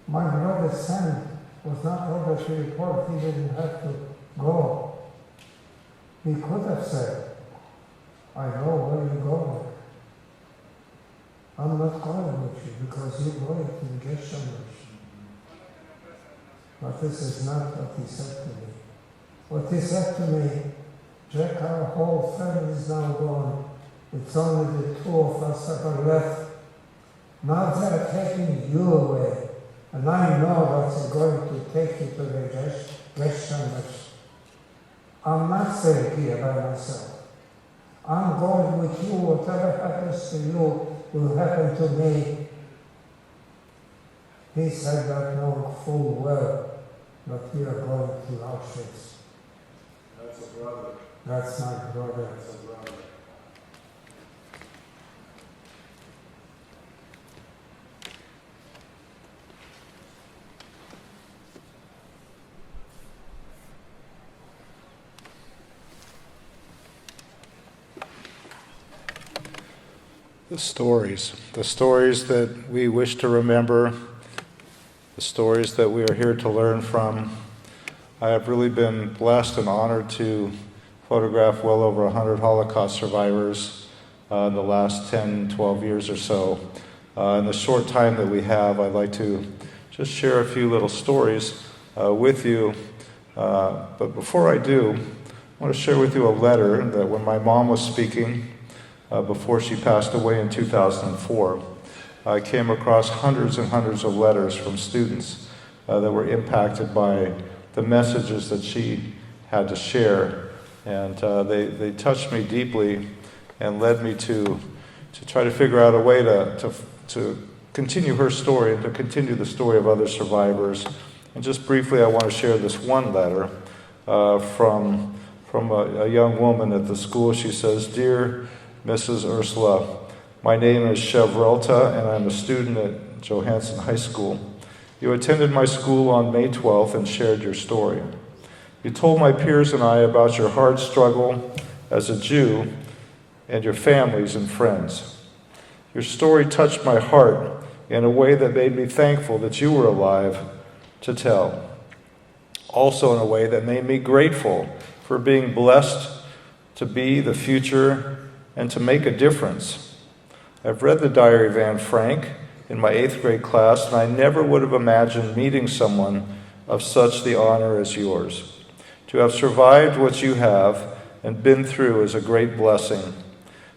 My brother's son was not ordered to report. He didn't have to go. He could have said, I know where you're going. I'm not going with you because you're going to get somewhere. But this is not what he said to me. What he said to me, Jack, our whole family is now gone. It's only the two of us that are left. Now they're taking you away. And I know that they're going to take you to the guest chambers. I'm not staying here by myself. I'm going with you. Whatever happens to you will happen to me. He said that knowing full well that we are going to Auschwitz. That's a brother. That's my brother. That's a brother. The stories that we wish to remember, the stories that we are here to learn from. I have really been blessed and honored to photograph well over 100 Holocaust survivors in the last 10, 12 years or so. In the short time that we have, I'd like to just share a few little stories with you. But before I do, I want to share with you a letter that when my mom was speaking, before she passed away in 2004, I came across hundreds and hundreds of letters from students that were impacted by the messages that she had to share. And they touched me deeply and led me to try to figure out a way to continue her story and to continue the story of other survivors. And just briefly, I want to share this one letter from a young woman at the school. She says, "Dear Mrs. Ursula, my name is Gerta, and I'm a student at Johansen High School. You attended my school on May 12th and shared your story. You told my peers and I about your hard struggle as a Jew and your families and friends. Your story touched my heart in a way that made me thankful that you were alive to tell. Also in a way that made me grateful for being blessed to be the future and to make a difference. I've read the diary of Anne Frank in my 8th grade class, and I never would have imagined meeting someone of such the honor as yours. To have survived what you have and been through is a great blessing.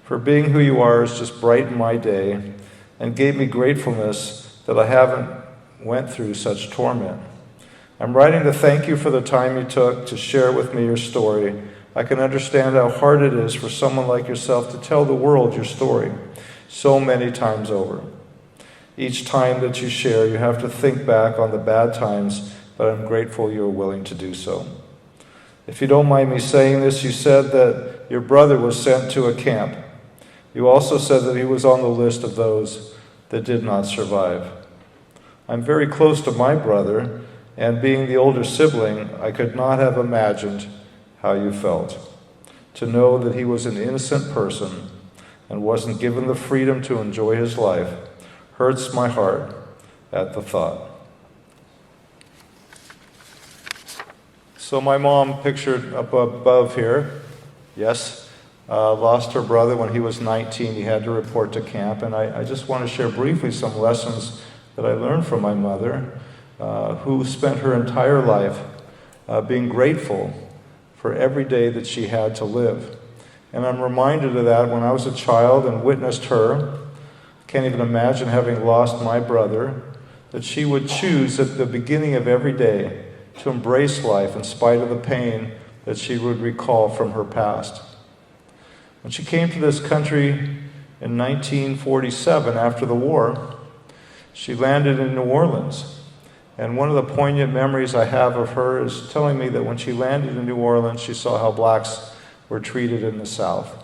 For being who you are has just brightened my day and gave me gratefulness that I haven't went through such torment. I'm writing to thank you for the time you took to share with me your story. I can understand how hard it is for someone like yourself to tell the world your story so many times over. Each time that you share, you have to think back on the bad times, but I'm grateful you're willing to do so. If you don't mind me saying this, you said that your brother was sent to a camp. You also said that he was on the list of those that did not survive. I'm very close to my brother, and being the older sibling, I could not have imagined how you felt. To know that he was an innocent person and wasn't given the freedom to enjoy his life hurts my heart at the thought." So my mom, pictured up above here, yes, lost her brother when he was 19. He had to report to camp, and I just want to share briefly some lessons that I learned from my mother, who spent her entire life being grateful for every day that she had to live. And I'm reminded of that when I was a child and witnessed her. Can't even imagine having lost my brother, that she would choose at the beginning of every day to embrace life in spite of the pain that she would recall from her past. When she came to this country in 1947 after the war, she landed in New Orleans. And one of the poignant memories I have of her is telling me that when she landed in New Orleans, she saw how blacks were treated in the South.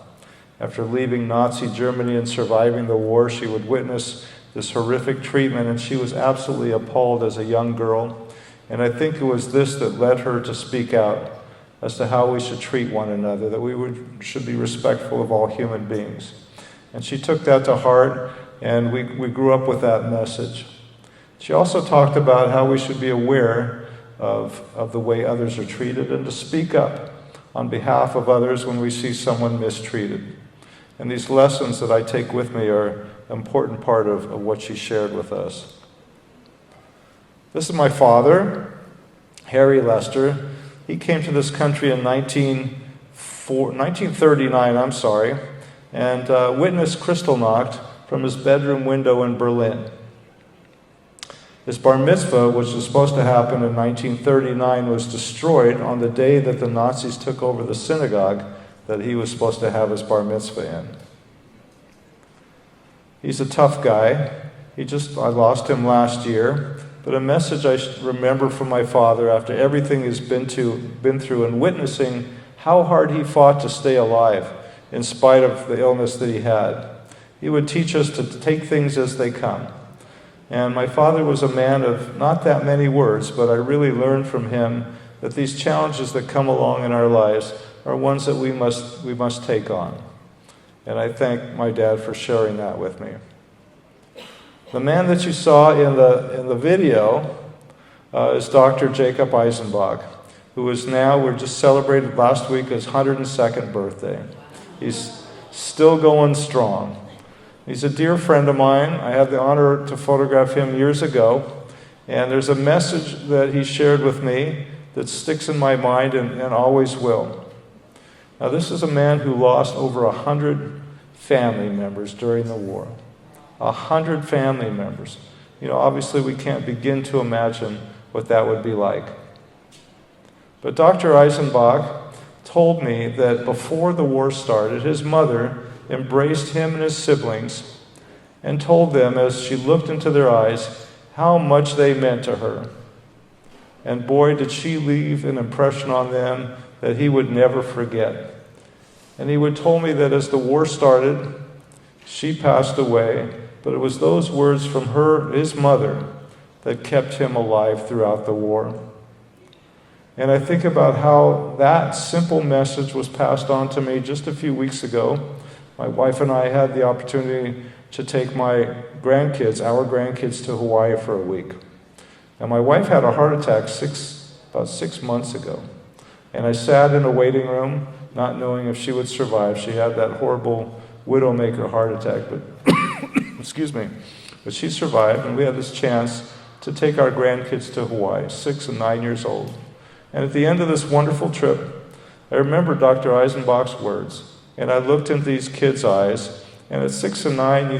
After leaving Nazi Germany and surviving the war, she would witness this horrific treatment, and she was absolutely appalled as a young girl. And I think it was this that led her to speak out as to how we should treat one another, that we should be respectful of all human beings. And she took that to heart, and we grew up with that message. She also talked about how we should be aware of the way others are treated and to speak up on behalf of others when we see someone mistreated. And these lessons that I take with me are an important part of what she shared with us. This is my father, Harry Lester. He came to this country in 1939, and witnessed Kristallnacht from his bedroom window in Berlin. His bar mitzvah, which was supposed to happen in 1939, was destroyed on the day that the Nazis took over the synagogue that he was supposed to have his bar mitzvah in. He's a tough guy. I lost him last year. But a message I remember from my father after everything he's been through and witnessing how hard he fought to stay alive in spite of the illness that he had. He would teach us to take things as they come. And my father was a man of not that many words, but I really learned from him that these challenges that come along in our lives are ones that we must take on. And I thank my dad for sharing that with me. The man that you saw in the video is Dr. Jacob Eisenbach, who is now, we just celebrated last week his 102nd birthday. He's still going strong. He's a dear friend of mine. I had the honor to photograph him years ago, and there's a message that he shared with me that sticks in my mind and always will. Now, this is a man who lost over 100 family members during the war. 100 family members. Obviously we can't begin to imagine what that would be like. But Dr. Eisenbach told me that before the war started, his mother embraced him and his siblings and told them as she looked into their eyes how much they meant to her. And boy, did she leave an impression on them that he would never forget. And he would tell me that as the war started, she passed away, but it was those words from his mother, that kept him alive throughout the war. And I think about how that simple message was passed on to me just a few weeks ago. My wife and I had the opportunity to take our grandkids to Hawaii for a week. And my wife had a heart attack about 6 months ago. And I sat in a waiting room, not knowing if she would survive. She had that horrible widowmaker heart attack, but excuse me. But she survived, and we had this chance to take our grandkids to Hawaii, 6 and 9 years old. And at the end of this wonderful trip, I remember Dr. Eisenbach's words. And I looked into these kids' eyes, and at 6 and 9,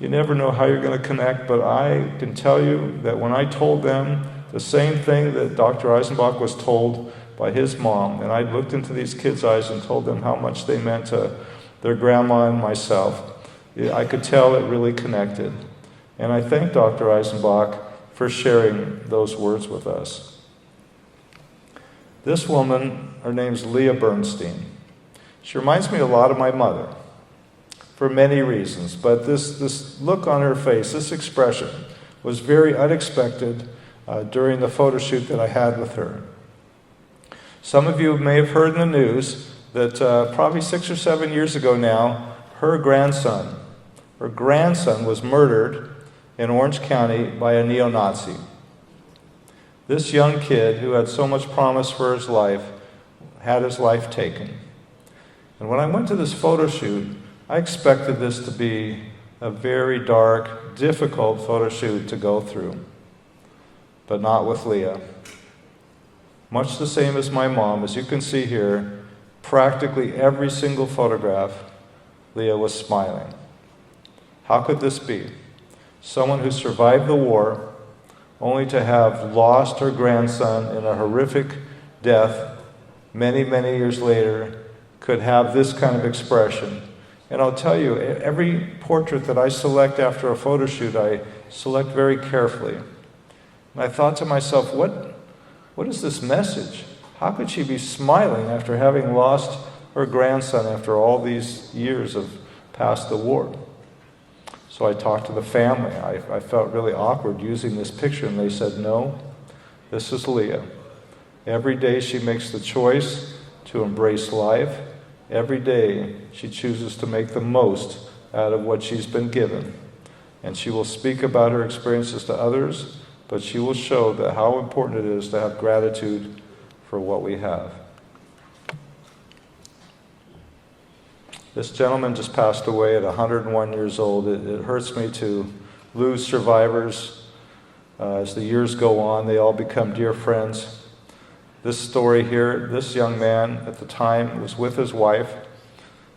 you never know how you're going to connect, but I can tell you that when I told them the same thing that Dr. Eisenbach was told by his mom, and I looked into these kids' eyes and told them how much they meant to their grandma and myself, I could tell it really connected. And I thank Dr. Eisenbach for sharing those words with us. This woman, her name's Leah Bernstein. She reminds me a lot of my mother for many reasons, but this look on her face, this expression, was very unexpected during the photo shoot that I had with her. Some of you may have heard in the news that probably 6 or 7 years ago now, her grandson was murdered in Orange County by a neo-Nazi. This young kid who had so much promise for his life had his life taken. And when I went to this photo shoot, I expected this to be a very dark, difficult photo shoot to go through, but not with Leah. Much the same as my mom, as you can see here, practically every single photograph, Leah was smiling. How could this be? Someone who survived the war, only to have lost her grandson in a horrific death many, many years later, could have this kind of expression. And I'll tell you, every portrait that I select after a photo shoot, I select very carefully. And I thought to myself, what is this message? How could she be smiling after having lost her grandson after all these years of past the war? So I talked to the family. I felt really awkward using this picture, and they said, no, this is Leah. Every day she makes the choice to embrace life. Every day she chooses to make the most out of what she's been given. and she will speak about her experiences to others, but she will show that how important it is to have gratitude for what we have. This gentleman just passed away at 101 years old. It hurts me to lose survivors. As the years go on, they all become dear friends. This story here, this young man at the time was with his wife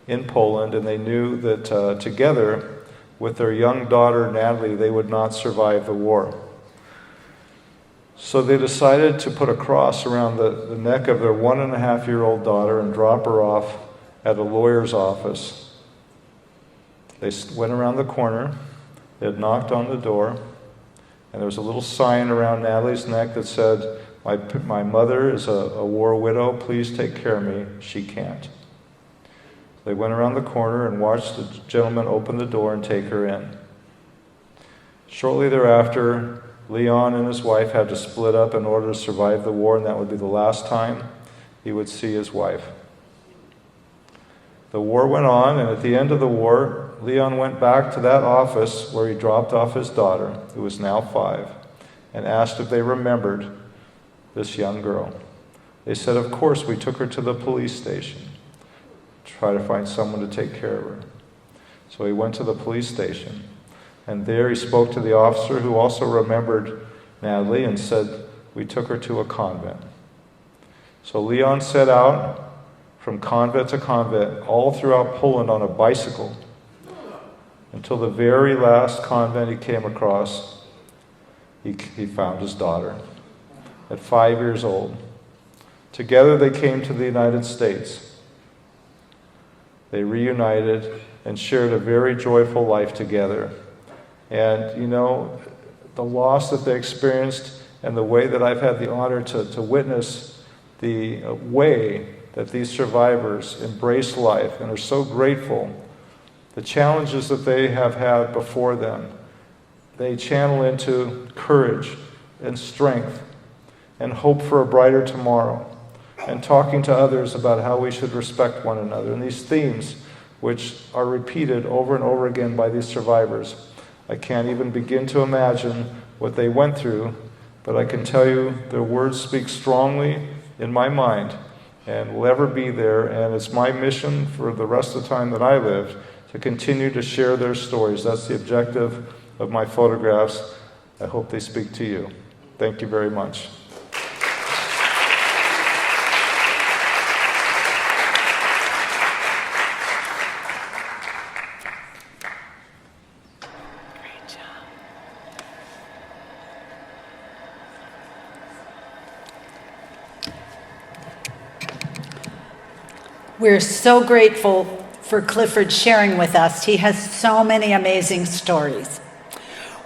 in Poland, and they knew that together with their young daughter Natalie, they would not survive the war. So they decided to put a cross around the neck of their 1.5-year-old daughter and drop her off at a lawyer's office. They went around the corner, they had knocked on the door, and there was a little sign around Natalie's neck that said, my mother is a war widow, please take care of me, she can't. They went around the corner and watched the gentleman open the door and take her in. Shortly thereafter, Leon and his wife had to split up in order to survive the war, and that would be the last time he would see his wife. The war went on, and at the end of the war, Leon went back to that office where he dropped off his daughter, who was now 5, and asked if they remembered this young girl. They said, of course, we took her to the police station to try to find someone to take care of her. So he went to the police station, and there he spoke to the officer who also remembered Natalie and said, we took her to a convent. So Leon set out from convent to convent, all throughout Poland on a bicycle, until the very last convent he came across, he found his daughter at 5 years old. Together they came to the United States. They reunited and shared a very joyful life together. And, you know, the loss that they experienced and the way that I've had the honor to witness the way that these survivors embrace life and are so grateful, the challenges that they have had before them, they channel into courage and strength and hope for a brighter tomorrow, and talking to others about how we should respect one another. And these themes, which are repeated over and over again by these survivors, I can't even begin to imagine what they went through, but I can tell you their words speak strongly in my mind and will ever be there, and it's my mission for the rest of the time that I live to continue to share their stories. That's the objective of my photographs. I hope they speak to you. Thank you very much. We're so grateful for Clifford sharing with us. He has so many amazing stories.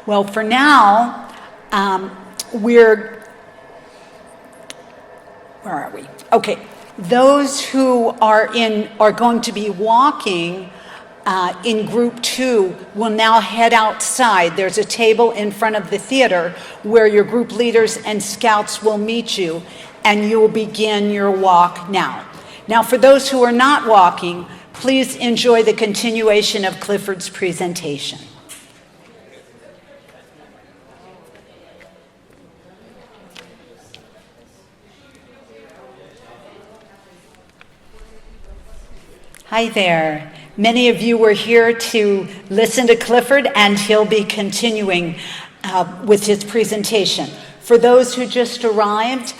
Well, for now, where are we? Okay, those who are going to be walking in group 2 will now head outside. There's a table in front of the theater where your group leaders and scouts will meet you, and you will begin your walk now. Now, for those who are not walking, please enjoy the continuation of Clifford's presentation. Hi there. Many of you were here to listen to Clifford, and he'll be continuing with his presentation. For those who just arrived,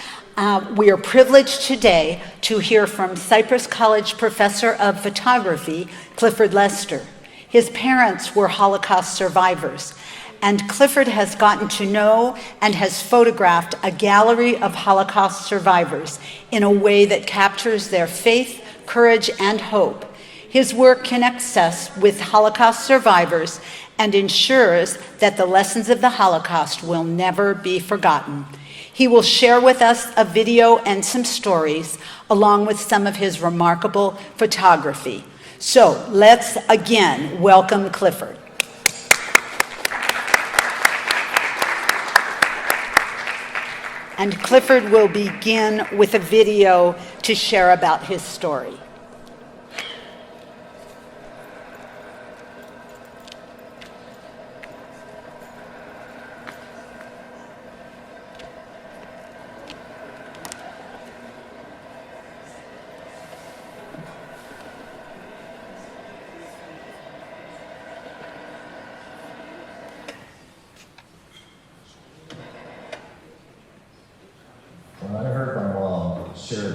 we are privileged today to hear from Cypress College Professor of Photography, Clifford Lester. His parents were Holocaust survivors, and Clifford has gotten to know and has photographed a gallery of Holocaust survivors in a way that captures their faith, courage, and hope. His work connects us with Holocaust survivors and ensures that the lessons of the Holocaust will never be forgotten. He will share with us a video and some stories, along with some of his remarkable photography. So let's again welcome Clifford. And Clifford will begin with a video to share about his story.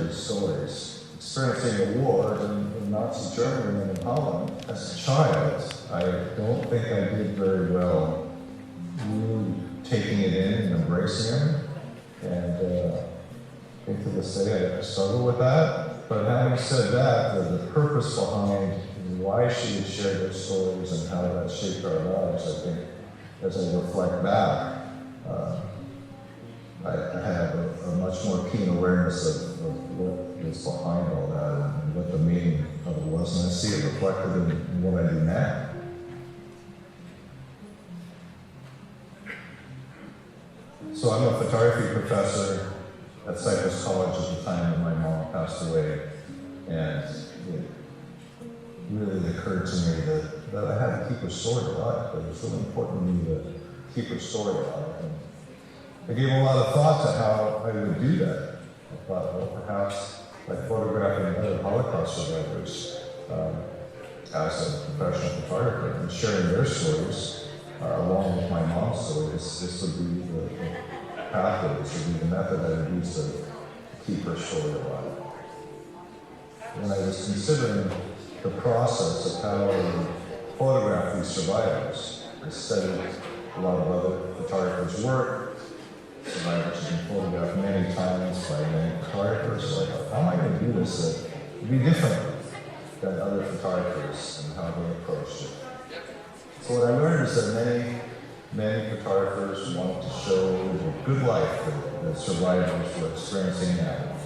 these stories. Experiencing the war in Nazi Germany and in Holland as a child, I don't think I did very well really taking it in and embracing it. And I think to this day I struggle with that. But having said that, the purpose behind why she had shared her stories and how that shaped our lives, I think, as I reflect back, I have a much more keen awareness of what is behind all that and what the meaning of it was, and I see it reflected in what I do now. So I'm a photography professor at Cypress College at the time that my mom passed away, and it really occurred to me that I had to keep her story alive. It was really important to me to keep her story alive. And I gave a lot of thought to how I would do that. I thought, well, perhaps by photographing other Holocaust survivors as a professional photographer and sharing their stories along with my mom's stories, this would be the pathway, this would be the method I would use to keep her story alive. When I was considering the process of how I photograph these survivors, I studied a lot of other photographers' work. Survivors have been photographed many times by many photographers. So I thought, how am I going to do this that would be different than other photographers and how they approached it? So what I learned is that many photographers want to show the good life that survivors were experiencing now.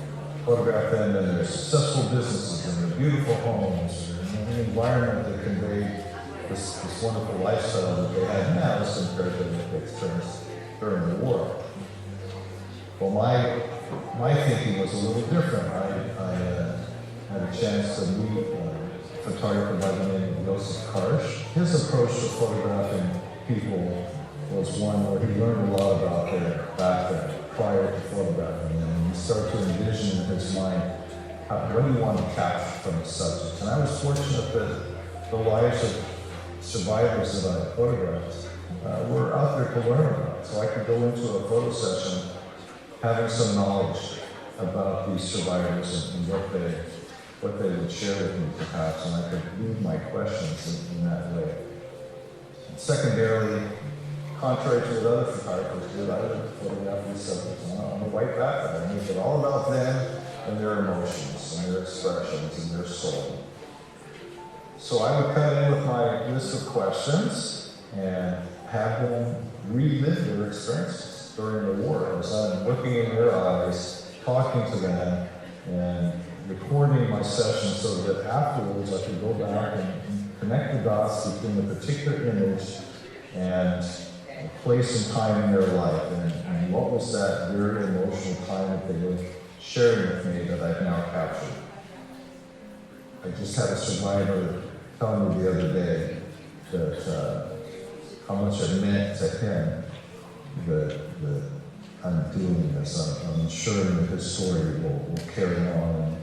Photograph them in their successful businesses, in their beautiful homes, in an environment that conveyed this wonderful lifestyle that they had now as compared to what they experienced during the war. Well, my thinking was a little different. I had a chance to meet a photographer by the name of Gerta Cipher. His approach to photographing people was one where he learned a lot about their background prior to photographing them. And he started to envision in his mind, what do you want to capture from the subject? And I was fortunate that the lives of survivors that I photographed were out there to learn about. So I could go into a photo session having some knowledge about these survivors and what they would share with me perhaps, and I could lead my questions in that way. And secondarily, contrary to what other photographers did, I would photograph these subjects on a white background and make it all about them and their emotions and their expressions and their soul. So I would come in with my list of questions and have them relive their experiences during the war. As I'm looking in their eyes, talking to them, and recording my session so that afterwards I could go back and connect the dots between a particular image and a place and time in their life, and what was that very emotional time that they were sharing with me that I've now captured. I just had a survivor tell me the other day that how much it meant to him that I'm doing this. I'm ensuring that his story will carry on.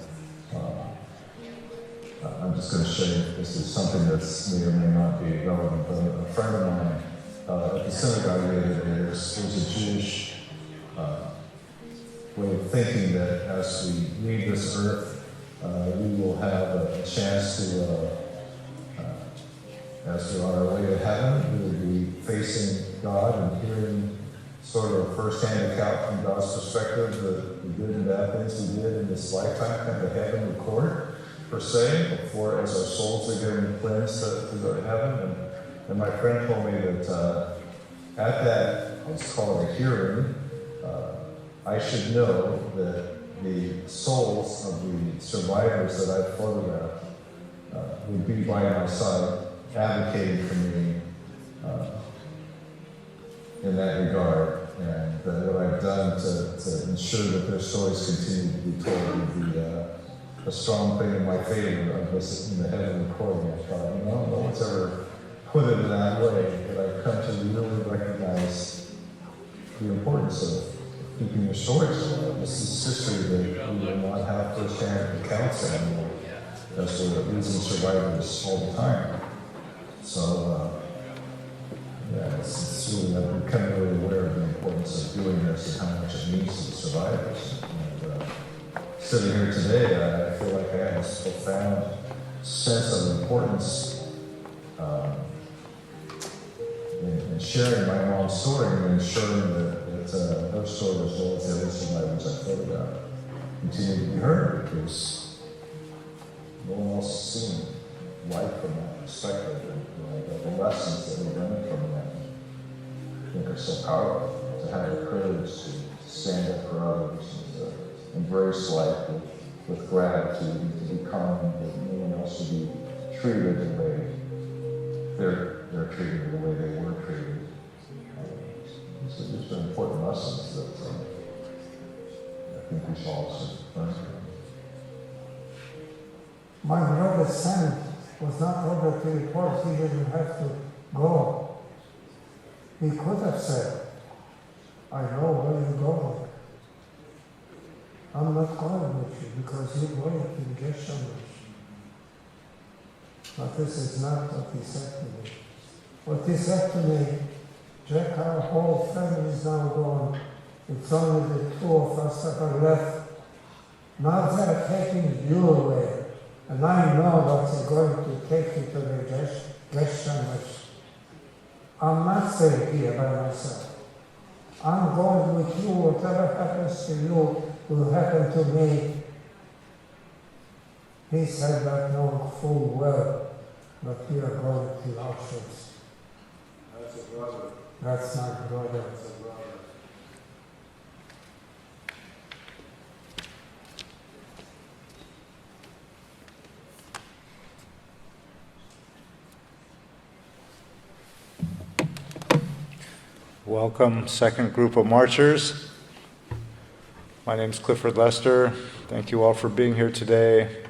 I'm just going to show you, this is something that may or may not be relevant, but a friend of mine at the synagogue the other day, there's a Jewish way of thinking that as we leave this earth, we will have a chance to, as we're on our way to heaven, we will be facing God and hearing sort of a first-hand account from God's perspective, the good and bad things we did in this lifetime, kind of a heavenly court, per se, before as our souls are getting cleansed to go to heaven. And my friend told me that at that, let's call it a hearing, I should know that the souls of the survivors that I photographed would be by my side, advocating for me in that regard, and what I've done to ensure that their stories continue to be told would be a strong thing in my favor of this in the heavenly court. I thought, no one's ever put it in that way, but I've come to really recognize the importance of keeping your stories alive. This is history that we will not have first-hand accounts anymore, as we're losing survivors all the time. So, it's really, I've become really aware of the importance of doing this and how much it means to the survivors. And sitting here today, I feel like I have this profound sense of importance in sharing my mom's story and ensuring that her story, as well as the other survivors I photographed, continue to be heard, because no one else has seen life from that perspective, and the lessons that we learn from that I think are so powerful. To have the courage to stand up for others, and to embrace life with gratitude, and to be kind, that no one else should be treated the way they're treated, the way they were treated. These are important lessons that I think we should also learn from. My brother's son was not ordered to report. He didn't have to go. He could have said, I know where you're going. I'm not going with you because you're going to get so much. But this is not what he said to me. What he said to me, Jack, our whole family is now gone. It's only the two of us that are left. Now they're taking you away. And I know that they're going to take you to the guest sandwich. I'm not staying here by myself. I'm going with you. Whatever happens to you will happen to me. He said that knowing full well that we are going to Auschwitz. That's a brother. That's my brother. That's a brother. Welcome, second group of marchers. My name is Clifford Lester. Thank you all for being here today.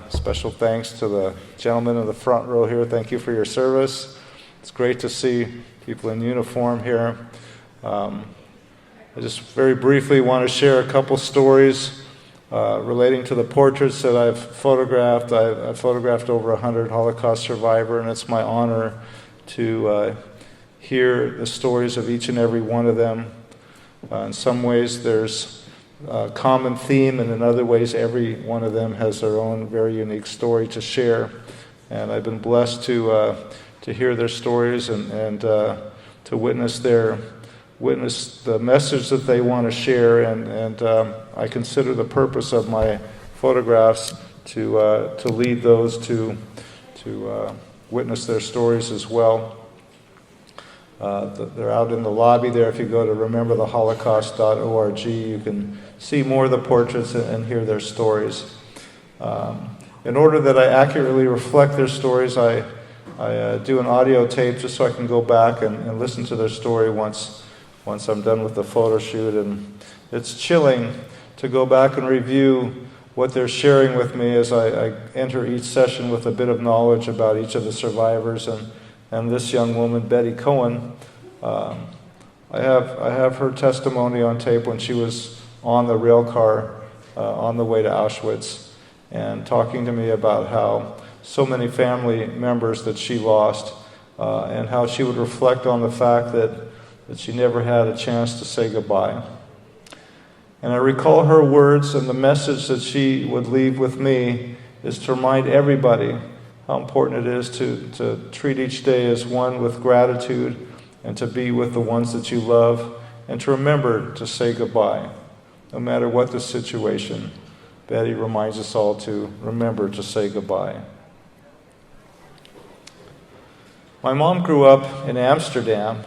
Special thanks to the gentleman in the front row here. Thank you for your service. It's great to see people in uniform here. I just very briefly want to share a couple stories relating to the portraits that I've photographed. I've photographed over 100 Holocaust survivors, and it's my honor to hear the stories of each and every one of them. In some ways there's a common theme, and in other ways every one of them has their own very unique story to share. And I've been blessed to hear their stories and to witness the message that they want to share. And I consider the purpose of my photographs to lead those to witness their stories as well. They're out in the lobby there. If you go to remembertheholocaust.org, you can see more of the portraits and hear their stories. In order that I accurately reflect their stories, I do an audio tape just so I can go back and listen to their story once I'm done with the photo shoot. And it's chilling to go back and review what they're sharing with me as I enter each session with a bit of knowledge about each of the survivors. And this young woman, Betty Cohen, I have her testimony on tape when she was on the rail car on the way to Auschwitz, and talking to me about how so many family members that she lost, and how she would reflect on the fact that she never had a chance to say goodbye. And I recall her words, and the message that she would leave with me is to remind everybody how important it is to treat each day as one with gratitude, and to be with the ones that you love, and to remember to say goodbye, no matter what the situation. Betty reminds us all to remember to say goodbye. My mom grew up in Amsterdam.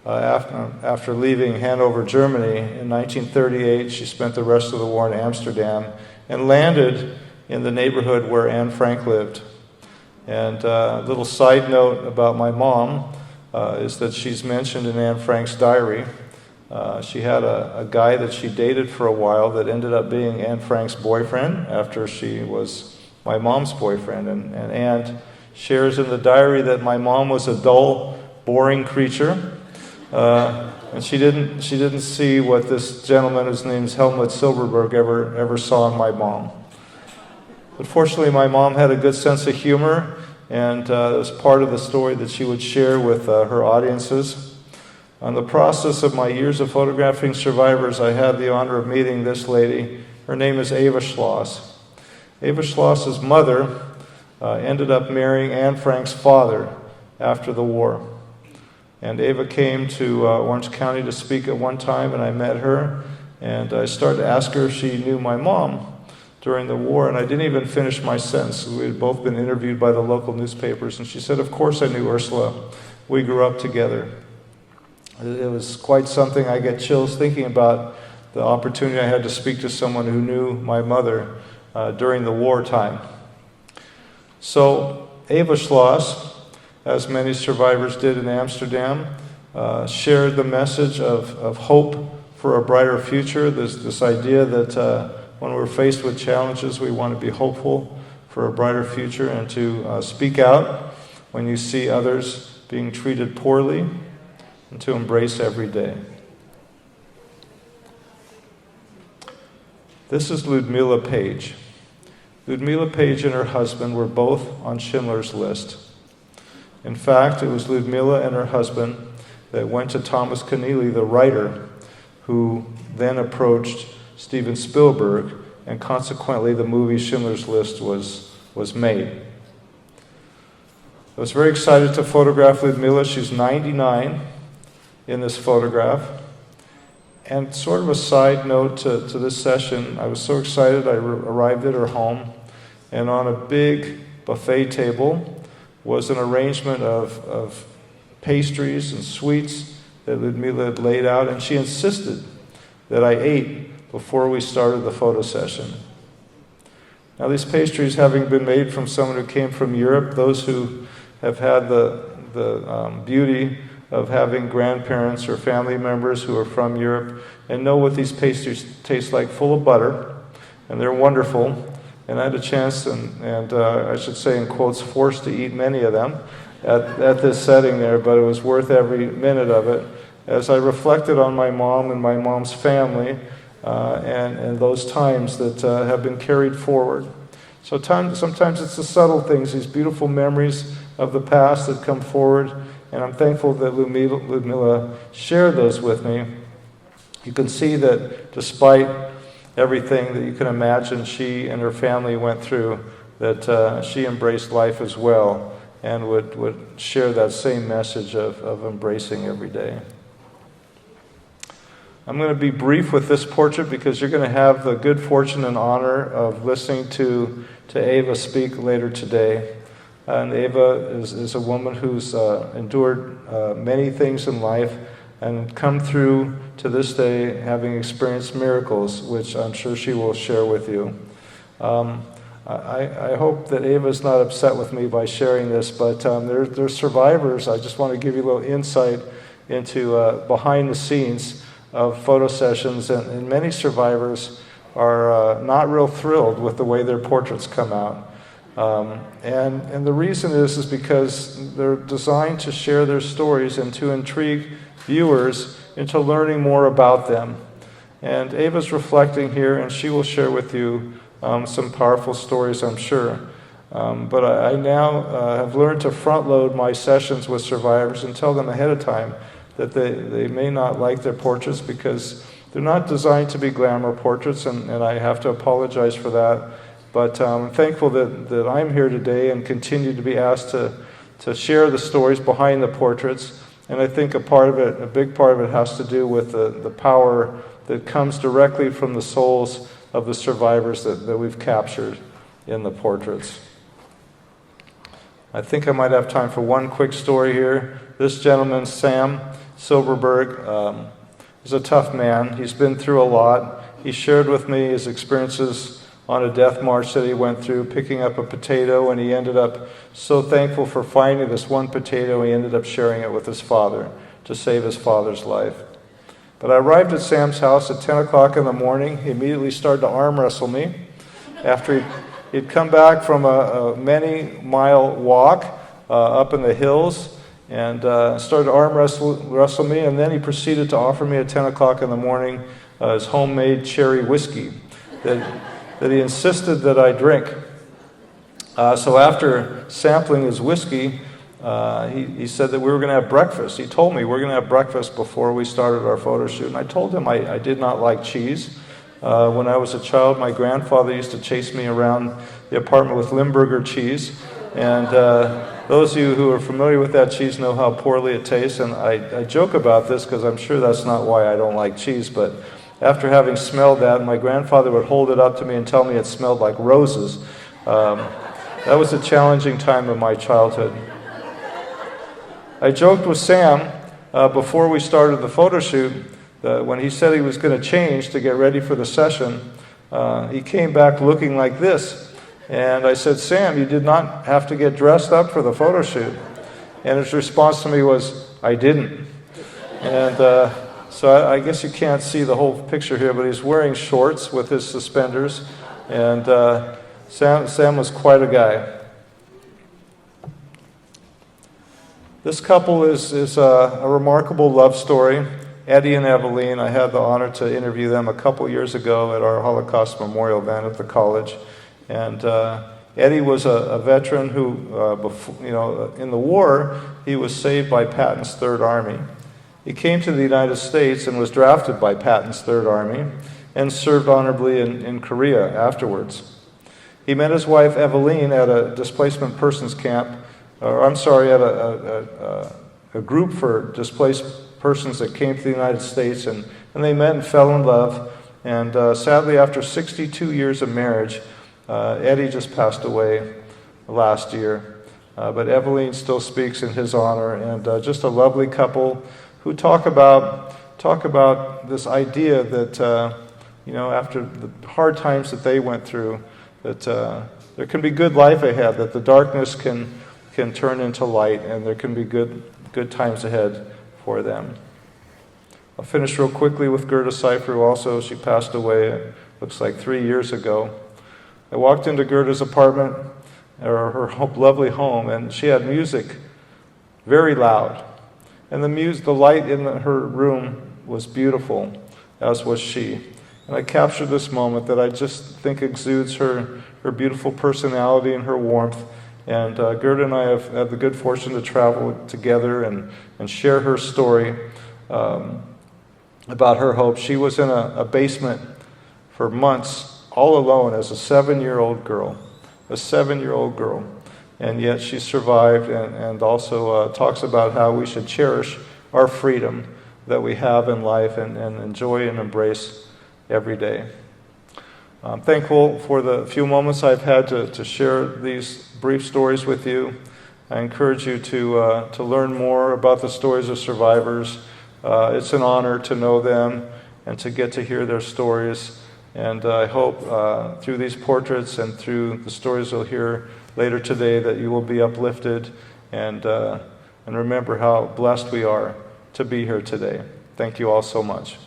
After leaving Hanover, Germany in 1938, she spent the rest of the war in Amsterdam and landed in the neighborhood where Anne Frank lived. And a little side note about my mom is that she's mentioned in Anne Frank's diary. She had a guy that she dated for a while that ended up being Anne Frank's boyfriend after she was my mom's boyfriend. And Anne shares in the diary that my mom was a dull, boring creature. And she didn't see what this gentleman, whose name is Helmut Silverberg, ever saw in my mom. But fortunately, my mom had a good sense of humor, and it was part of the story that she would share with her audiences. On the process of my years of photographing survivors, I had the honor of meeting this lady. Her Her name is Eva Schloss. Eva Schloss's mother ended up marrying Anne Frank's father after the war. And Eva came to Orange County to speak at one time, and I met her, and I started to ask her if she knew my mom during the war, and I didn't even finish my sentence. We had both been interviewed by the local newspapers, and she said, of course I knew Ursula. We grew up together. It was quite something. I get chills thinking about the opportunity I had to speak to someone who knew my mother during the wartime. So Eva Schloss, as many survivors did in Amsterdam, shared the message of hope for a brighter future, this idea that when we're faced with challenges, we want to be hopeful for a brighter future and to speak out when you see others being treated poorly and to embrace every day. This is Ludmilla Page. Ludmilla Page and her husband were both on Schindler's List. In fact, it was Ludmilla and her husband that went to Thomas Keneally, the writer, who then approached Steven Spielberg, and consequently the movie Schindler's List was made. I was very excited to photograph Ludmilla. She's 99 in this photograph. And sort of a side note to this session, I was so excited I arrived at her home, and on a big buffet table was an arrangement of pastries and sweets that Ludmilla had laid out, and she insisted that I ate before we started the photo session. Now, these pastries, having been made from someone who came from Europe, those who have had the beauty of having grandparents or family members who are from Europe and know what these pastries taste like, full of butter, and they're wonderful. And I had a chance, and I should say in quotes, forced to eat many of them at this setting there, but it was worth every minute of it as I reflected on my mom and my mom's family and those times that have been carried forward. So sometimes it's the subtle things, these beautiful memories of the past that come forward, and I'm thankful that Ludmilla shared those with me. You can see that despite everything that you can imagine she and her family went through, that she embraced life as well and would share that same message of embracing every day. I'm going to be brief with this portrait because you're going to have the good fortune and honor of listening to Eva speak later today. And Eva is a woman who's endured many things in life and come through to this day having experienced miracles, which I'm sure she will share with you. I hope that Eva's not upset with me by sharing this, but they're survivors. I just want to give you a little insight into behind the scenes of photo sessions, and many survivors are not real thrilled with the way their portraits come out. And the reason is because they're designed to share their stories and to intrigue viewers into learning more about them. And Ava's reflecting here, and she will share with you some powerful stories, I'm sure. But I now have learned to front load my sessions with survivors and tell them ahead of time that they may not like their portraits because they're not designed to be glamour portraits, and I have to apologize for that. But I'm thankful that I'm here today and continue to be asked to share the stories behind the portraits. And I think a big part of it has to do with the power that comes directly from the souls of the survivors that we've captured in the portraits. I think I might have time for one quick story here. This gentleman, Sam Silverberg, is a tough man. He's been through a lot. He shared with me his experiences on a death march that he went through, picking up a potato, and he ended up so thankful for finding this one potato, he ended up sharing it with his father to save his father's life. But I arrived at Sam's house at 10 o'clock in the morning. He immediately started to arm wrestle me after he'd come back from a many-mile walk up in the hills and started to arm wrestle me, and then he proceeded to offer me at 10 o'clock in the morning his homemade cherry whiskey that he insisted that I drink. So after sampling his whiskey, he said that we were going to have breakfast. He told me we're going to have breakfast before we started our photo shoot. And I told him I did not like cheese, When I was a child, my grandfather used to chase me around the apartment with Limburger cheese. And those of you who are familiar with that cheese know how poorly it tastes. And I joke about this because I'm sure that's not why I don't like cheese. But after having smelled that, my grandfather would hold it up to me and tell me it smelled like roses. That was a challenging time of my childhood. I joked with Sam before we started the photo shoot when he said he was going to change to get ready for the session. He came back looking like this. And I said, Sam, you did not have to get dressed up for the photo shoot. And his response to me was, I didn't. And so I guess you can't see the whole picture here, but he's wearing shorts with his suspenders. And Sam was quite a guy. This couple is a remarkable love story. Eddie and Eveline, I had the honor to interview them a couple years ago at our Holocaust memorial event at the college. And Eddie was a veteran who, in the war, he was saved by Patton's Third Army. He came to the United States and was drafted by Patton's Third Army and served honorably in Korea afterwards. He met his wife Eveline at a displacement persons camp, at a group for displaced persons that came to the United States, and they met and fell in love. And sadly, after 62 years of marriage, Eddie just passed away last year. But Eveline still speaks in his honor, and just a lovely couple who talk about this idea that after the hard times that they went through, that there can be good life ahead, that the darkness can turn into light, and there can be good times ahead for them. I'll finish real quickly with Gerta Cipher, who also, she passed away, looks like 3 years ago. I walked into Gerta's apartment, or her lovely home, and she had music very loud. And the light in her room was beautiful, as was she. And I captured this moment that I just think exudes her beautiful personality and her warmth. And Gerta and I have had the good fortune to travel together and share her story about her hope. She was in a basement for months, all alone as a 7-year-old girl. And yet she survived and also talks about how we should cherish our freedom that we have in life and enjoy and embrace every day. I'm thankful for the few moments I've had to share these brief stories with you. I encourage you to learn more about the stories of survivors. It's an honor to know them and to get to hear their stories. And I hope through these portraits and through the stories you'll hear later today that you will be uplifted and remember how blessed we are to be here today. Thank you all so much.